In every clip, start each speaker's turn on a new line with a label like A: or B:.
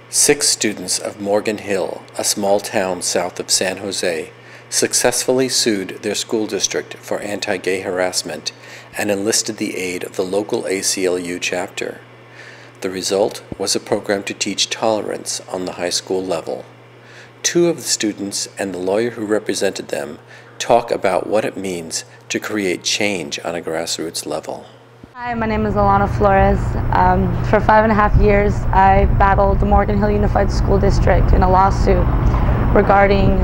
A: 6 students of Morgan Hill, a small town south of San Jose, successfully sued their school district for anti-gay harassment and enlisted the aid of the local ACLU chapter. The result was a program to teach tolerance on the high school level. 2 of the students and the lawyer who represented them talk about what it means to create change on a grassroots level.
B: Hi, my name is Flores. For 5.5 years, I battled the Morgan Hill Unified School District in a lawsuit regarding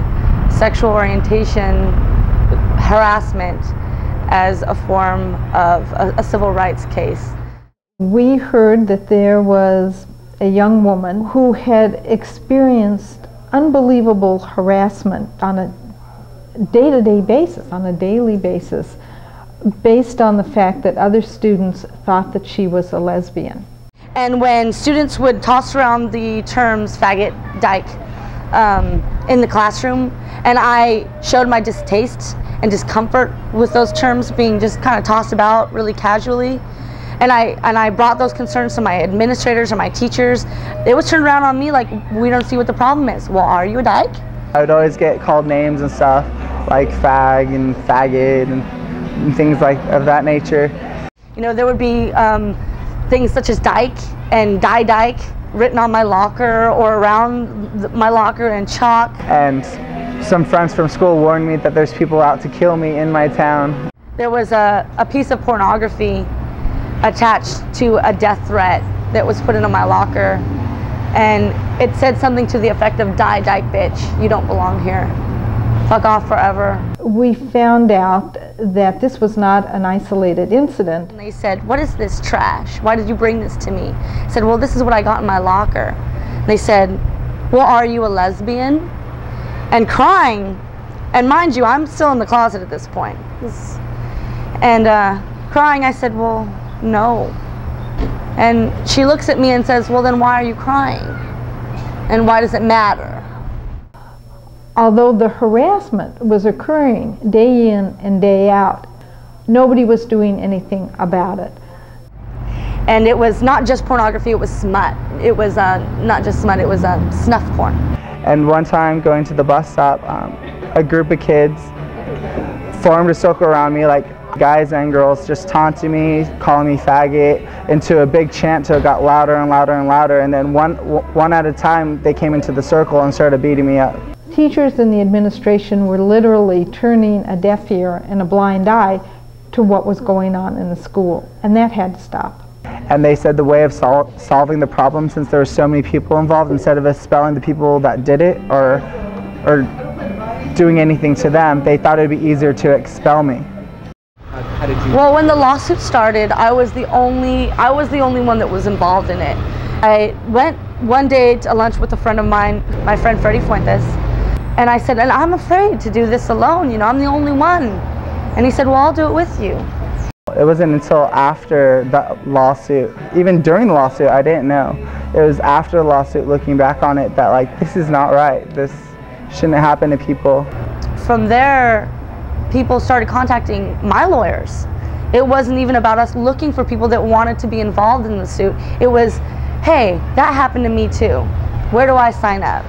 B: sexual orientation harassment as a form of a civil rights case.
C: We heard that there was a young woman who had experienced unbelievable harassment on a day-to-day basis, on a daily basis, based on the fact that other students thought that she was a lesbian.
B: And when students would toss around the terms faggot, dyke in the classroom, and I showed my distaste and discomfort with those terms being just kind of tossed about really casually, and I brought those concerns to my administrators or my teachers, it was turned around on me like, we don't see what the problem is. Well, are you a dyke?
D: I would always get called names and stuff like fag and faggot and things like of that nature.
B: You know, there would be things such as dyke and dyke written on my locker or around my locker in chalk.
D: And some friends from school warned me that there's people out to kill me in my town.
B: There was a piece of pornography attached to a death threat that was put into my locker, and it said something to the effect of "Die, dyke bitch, you don't belong here. Fuck off forever."
C: We found out that this was not an isolated incident.
B: And they said, "What is this trash? Why did you bring this to me?" I said, "Well, this is what I got in my locker." And they said, "Well, are you a lesbian?" And crying, and mind you, I'm still in the closet at this point. And crying, I said, "Well, no." And she looks at me and says, "Well, then why are you crying? And why does it matter?"
C: Although the harassment was occurring day in and day out, nobody was doing anything about it.
B: And it was not just pornography, it was smut. It was not just smut, it was snuff porn.
D: And one time going to the bus stop, a group of kids formed a circle around me, like guys and girls, just taunting me, calling me faggot, into a big chant till it got louder and louder and louder. And then one at a time, they came into the circle and started beating me up.
C: Teachers and the administration were literally turning a deaf ear and a blind eye to what was going on in the school, and that had to stop.
D: And they said the way of solving the problem, since there were so many people involved, instead of expelling the people that did it or doing anything to them, they thought it would be easier to expel me.
A: How did you?
B: Well, when the lawsuit started, I was the only one that was involved in it. I went one day to lunch with a friend of mine, my friend Freddie, and I said, "And I'm afraid to do this alone, you know, I'm the only one." And he said, "Well, I'll do it with you."
D: It wasn't until after the lawsuit, even during the lawsuit, I didn't know. It was after the lawsuit, looking back on it, that like, this is not right. This shouldn't happen to people.
B: From there, people started contacting my lawyers. It wasn't even about us looking for people that wanted to be involved in the suit. It was, "Hey, that happened to me too. Where do I sign up?"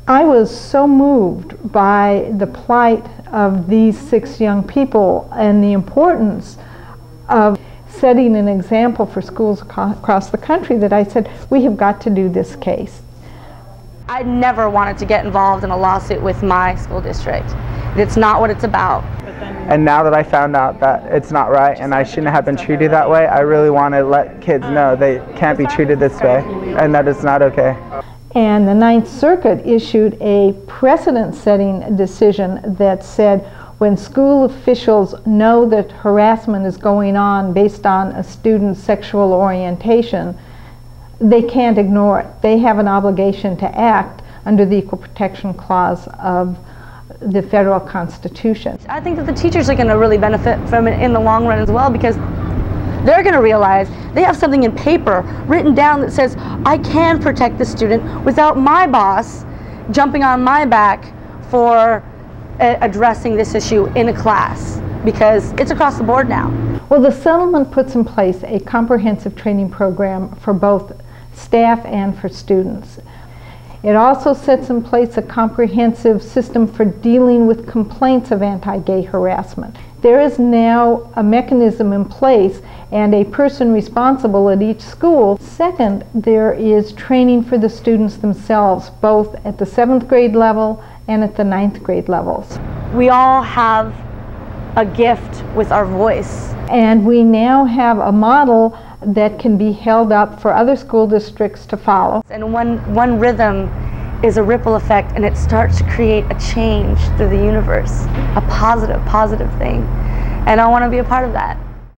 C: I was so moved by the plight of these 6 young people and the importance of setting an example for schools across the country that I said, we have got to do this case.
B: I never wanted to get involved in a lawsuit with my school district. It's not what it's about.
D: And now that I found out that it's not right and I shouldn't have been treated that way, I really want to let kids know they can't be treated this way and that it's not okay.
C: And the Ninth Circuit issued a precedent-setting decision that said when school officials know that harassment is going on based on a student's sexual orientation, they can't ignore it. They have an obligation to act under the Equal Protection Clause of the federal Constitution.
B: I think that the teachers are going to really benefit from it in the long run as well, because they're going to realize they have something in paper written down that says, I can protect the student without my boss jumping on my back for addressing this issue in a class, because it's across the board now.
C: Well, the settlement puts in place a comprehensive training program for both staff and for students. It also sets in place a comprehensive system for dealing with complaints of anti-gay harassment. There is now a mechanism in place and a person responsible at each school. Second, there is training for the students themselves, both at the 7th grade level and at the 9th grade levels.
B: We all have a gift with our voice.
C: And we now have a model that can be held up for other school districts to follow.
B: And one rhythm is a ripple effect, and it starts to create a change through the universe, a positive thing. And I want to be a part of that.